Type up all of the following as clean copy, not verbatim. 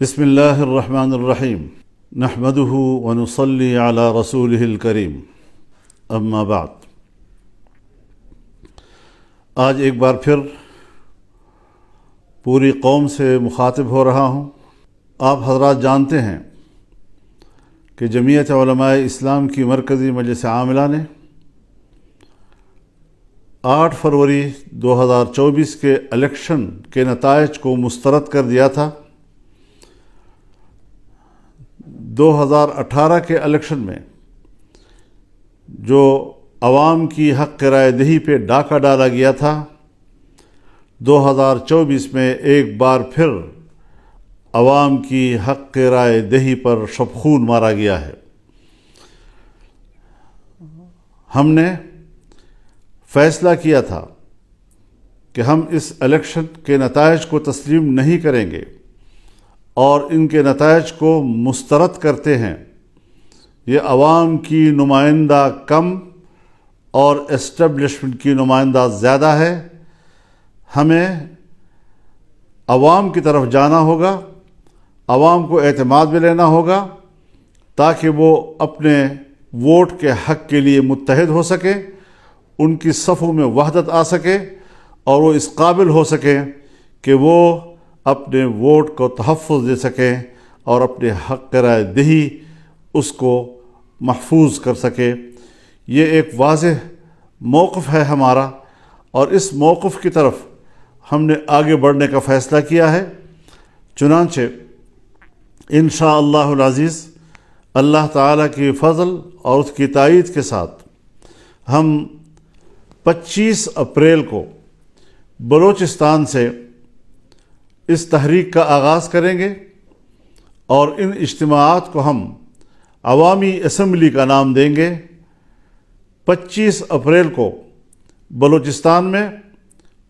بسم اللہ الرحمن الرحیم نحمده ونصلی علی رسولہ الکریم اما بعد۔ آج ایک بار پھر پوری قوم سے مخاطب ہو رہا ہوں۔ آپ حضرات جانتے ہیں کہ جمعیت علماء اسلام کی مرکزی مجلس عاملہ نے 8 فروری 2024 کے الیکشن کے نتائج کو مسترد کر دیا تھا۔ 2018 کے الیکشن میں جو عوام کی حق رائے دہی پہ ڈاکہ ڈالا گیا تھا، 2024 میں ایک بار پھر عوام کی حق رائے دہی پر شبخون مارا گیا ہے۔ ہم نے فیصلہ کیا تھا کہ ہم اس الیکشن کے نتائج کو تسلیم نہیں کریں گے اور ان کے نتائج کو مسترد کرتے ہیں۔ یہ عوام کی نمائندہ کم اور اسٹیبلشمنٹ کی نمائندہ زیادہ ہے۔ ہمیں عوام کی طرف جانا ہوگا، عوام کو اعتماد میں لینا ہوگا تاکہ وہ اپنے ووٹ کے حق کے لیے متحد ہو سکے، ان کی صفوں میں وحدت آ سکے اور وہ اس قابل ہو سکے کہ وہ اپنے ووٹ کو تحفظ دے سکیں اور اپنے حق رائے دہی اس کو محفوظ کر سکے۔ یہ ایک واضح موقف ہے ہمارا اور اس موقف کی طرف ہم نے آگے بڑھنے کا فیصلہ کیا ہے۔ چنانچہ انشاءاللہ العزیز اللہ تعالیٰ کی فضل اور اس کی تائید کے ساتھ ہم 25 اپریل کو بلوچستان سے اس تحریک کا آغاز کریں گے اور ان اجتماعات کو ہم عوامی اسمبلی کا نام دیں گے۔ 25 اپریل کو بلوچستان میں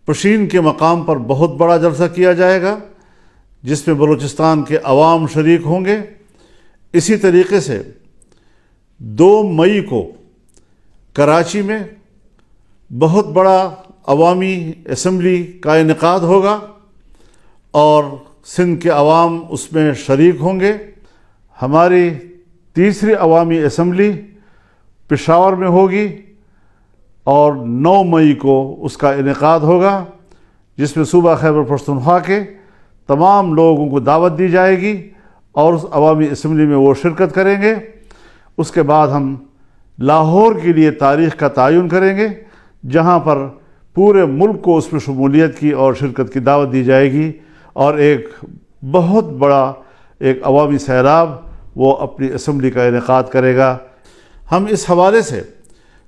پشین کے مقام پر بہت بڑا جلسہ کیا جائے گا جس میں بلوچستان کے عوام شریک ہوں گے۔ اسی طریقے سے 2 مئی کو کراچی میں بہت بڑا عوامی اسمبلی کا انعقاد ہوگا اور سندھ کے عوام اس میں شریک ہوں گے۔ ہماری تیسری عوامی اسمبلی پشاور میں ہوگی اور 9 مئی کو اس کا انعقاد ہوگا جس میں صوبہ خیبر پختونخوا کے تمام لوگوں کو دعوت دی جائے گی اور اس عوامی اسمبلی میں وہ شرکت کریں گے۔ اس کے بعد ہم لاہور کے لیے تاریخ کا تعین کریں گے جہاں پر پورے ملک کو اس میں شمولیت کی اور شرکت کی دعوت دی جائے گی اور ایک بہت بڑا ایک عوامی سیلاب وہ اپنی اسمبلی کا انعقاد کرے گا۔ ہم اس حوالے سے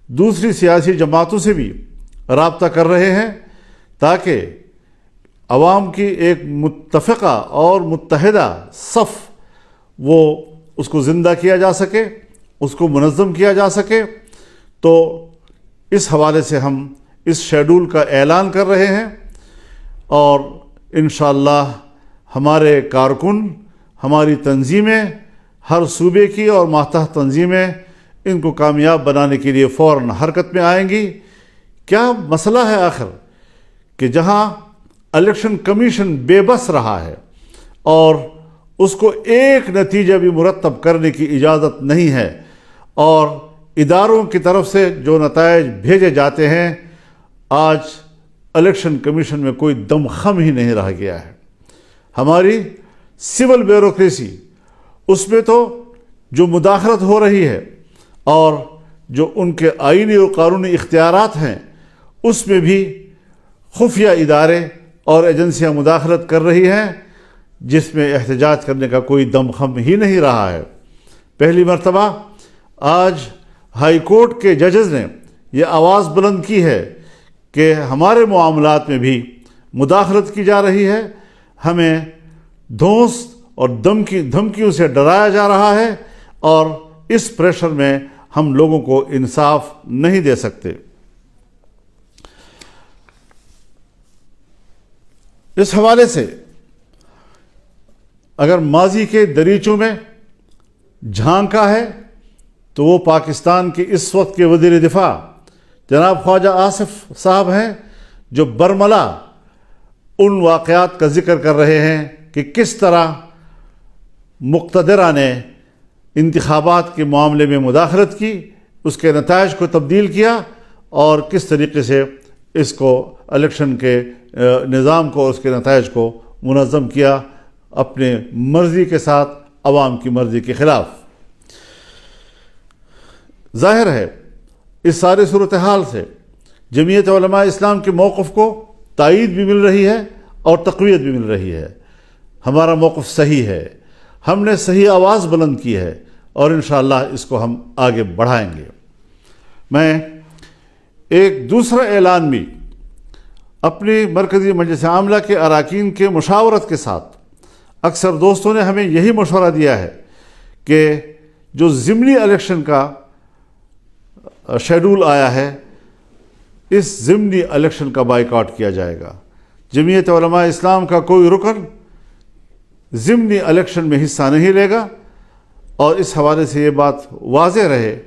دوسری سیاسی جماعتوں سے بھی رابطہ کر رہے ہیں تاکہ عوام کی ایک متفقہ اور متحدہ صف وہ اس کو زندہ کیا جا سکے، اس کو منظم کیا جا سکے۔ تو اس حوالے سے ہم اس شیڈول کا اعلان کر رہے ہیں اور انشاءاللہ ہمارے کارکن، ہماری تنظیمیں، ہر صوبے کی اور ماتحت تنظیمیں ان کو کامیاب بنانے کے لیے فوراً حرکت میں آئیں گی۔ کیا مسئلہ ہے آخر کہ جہاں الیکشن کمیشن بے بس رہا ہے اور اس کو ایک نتیجہ بھی مرتب کرنے کی اجازت نہیں ہے اور اداروں کی طرف سے جو نتائج بھیجے جاتے ہیں، آج الیکشن کمیشن میں کوئی دم خم ہی نہیں رہ گیا ہے۔ ہماری سول بیوروکریسی اس میں تو جو مداخلت ہو رہی ہے اور جو ان کے آئینی اور قانونی اختیارات ہیں اس میں بھی خفیہ ادارے اور ایجنسیاں مداخلت کر رہی ہیں جس میں احتجاج کرنے کا کوئی دم خم ہی نہیں رہا ہے۔ پہلی مرتبہ آج ہائی کورٹ کے ججز نے یہ آواز بلند کی ہے کہ ہمارے معاملات میں بھی مداخلت کی جا رہی ہے، ہمیں دھونس اور دھمکیوں سے ڈرایا جا رہا ہے اور اس پریشر میں ہم لوگوں کو انصاف نہیں دے سکتے۔ اس حوالے سے اگر ماضی کے دریچوں میں جھانکا ہے تو وہ پاکستان کے اس وقت کے وزیر دفاع جناب خواجہ آصف صاحب ہیں جو برملا ان واقعات کا ذکر کر رہے ہیں کہ کس طرح مقتدرہ نے انتخابات کے معاملے میں مداخلت کی، اس کے نتائج کو تبدیل کیا، اور کس طریقے سے اس کو الیکشن کے نظام کو اور اس کے نتائج کو منظم کیا اپنے مرضی کے ساتھ، عوام کی مرضی کے خلاف۔ ظاہر ہے اس سارے صورتحال سے جمعیت علماء اسلام کے موقف کو تائید بھی مل رہی ہے اور تقویت بھی مل رہی ہے۔ ہمارا موقف صحیح ہے، ہم نے صحیح آواز بلند کی ہے، اور انشاءاللہ اس کو ہم آگے بڑھائیں گے۔ میں ایک دوسرا اعلان بھی اپنی مرکزی مجلس عاملہ کے اراکین کے مشاورت کے ساتھ، اکثر دوستوں نے ہمیں یہی مشورہ دیا ہے کہ جو ضمنی الیکشن کا شیڈول آیا ہے، اس ضمنی الیکشن کا بائیکاٹ کیا جائے گا۔ جمعیت علماء اسلام کا کوئی رکن ضمنی الیکشن میں حصہ نہیں لے گا، اور اس حوالے سے یہ بات واضح رہے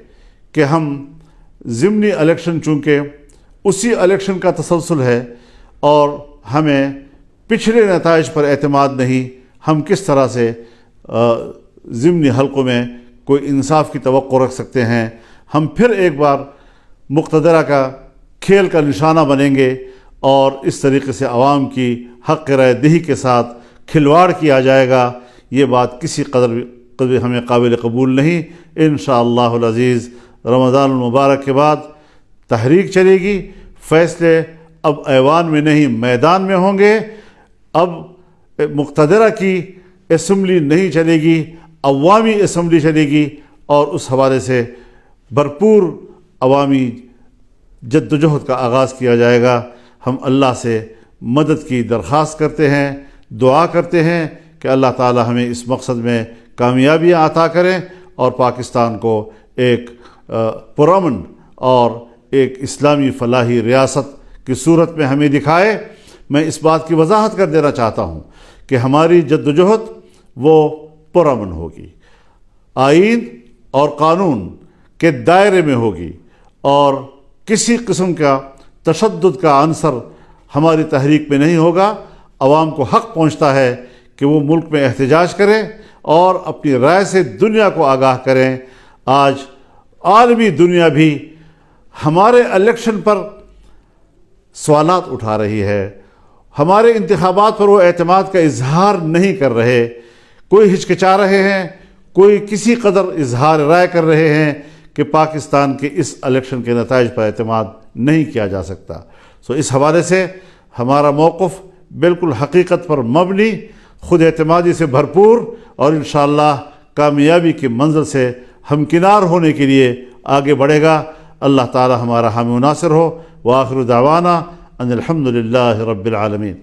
کہ ہم ضمنی الیکشن چونکہ اسی الیکشن کا تسلسل ہے اور ہمیں پچھلے نتائج پر اعتماد نہیں، ہم کس طرح سے ضمنی حلقوں میں کوئی انصاف کی توقع رکھ سکتے ہیں؟ ہم پھر ایک بار مقتدرہ کا کھیل کا نشانہ بنیں گے، اور اس طریقے سے عوام کی حق رائے دہی کے ساتھ کھلواڑ کیا جائے گا۔ یہ بات کسی قدر ہمیں قابل قبول نہیں۔ انشاءاللہ العزیز رمضان المبارک کے بعد تحریک چلے گی، فیصلے اب ایوان میں نہیں میدان میں ہوں گے۔ اب مقتدرہ کی اسمبلی نہیں چلے گی، عوامی اسمبلی چلے گی، اور اس حوالے سے بھرپور عوامی جدوجہد کا آغاز کیا جائے گا۔ ہم اللہ سے مدد کی درخواست کرتے ہیں، دعا کرتے ہیں کہ اللہ تعالی ہمیں اس مقصد میں کامیابیاں عطا کریں، اور پاکستان کو ایک پرامن اور ایک اسلامی فلاحی ریاست کی صورت میں ہمیں دکھائے۔ میں اس بات کی وضاحت کر دینا چاہتا ہوں کہ ہماری جدوجہد وہ پرامن ہوگی، آئین اور قانون کے دائرے میں ہوگی، اور کسی قسم کا تشدد کا عنصر ہماری تحریک میں نہیں ہوگا۔ عوام کو حق پہنچتا ہے کہ وہ ملک میں احتجاج کریں اور اپنی رائے سے دنیا کو آگاہ کریں۔ آج عالمی دنیا بھی ہمارے الیکشن پر سوالات اٹھا رہی ہے، ہمارے انتخابات پر وہ اعتماد کا اظہار نہیں کر رہے، کوئی ہچکچا رہے ہیں، کوئی کسی قدر اظہار رائے کر رہے ہیں کہ پاکستان کے اس الیکشن کے نتائج پر اعتماد نہیں کیا جا سکتا۔ اس حوالے سے ہمارا موقف بالکل حقیقت پر مبنی، خود اعتمادی سے بھرپور، اور انشاءاللہ کامیابی کی منزل سے ہمکنار ہونے کے لیے آگے بڑھے گا۔ اللہ تعالی ہمارا حامی و ناصر ہو۔ وآخر دعوانا ان الحمد للہ رب العالمین۔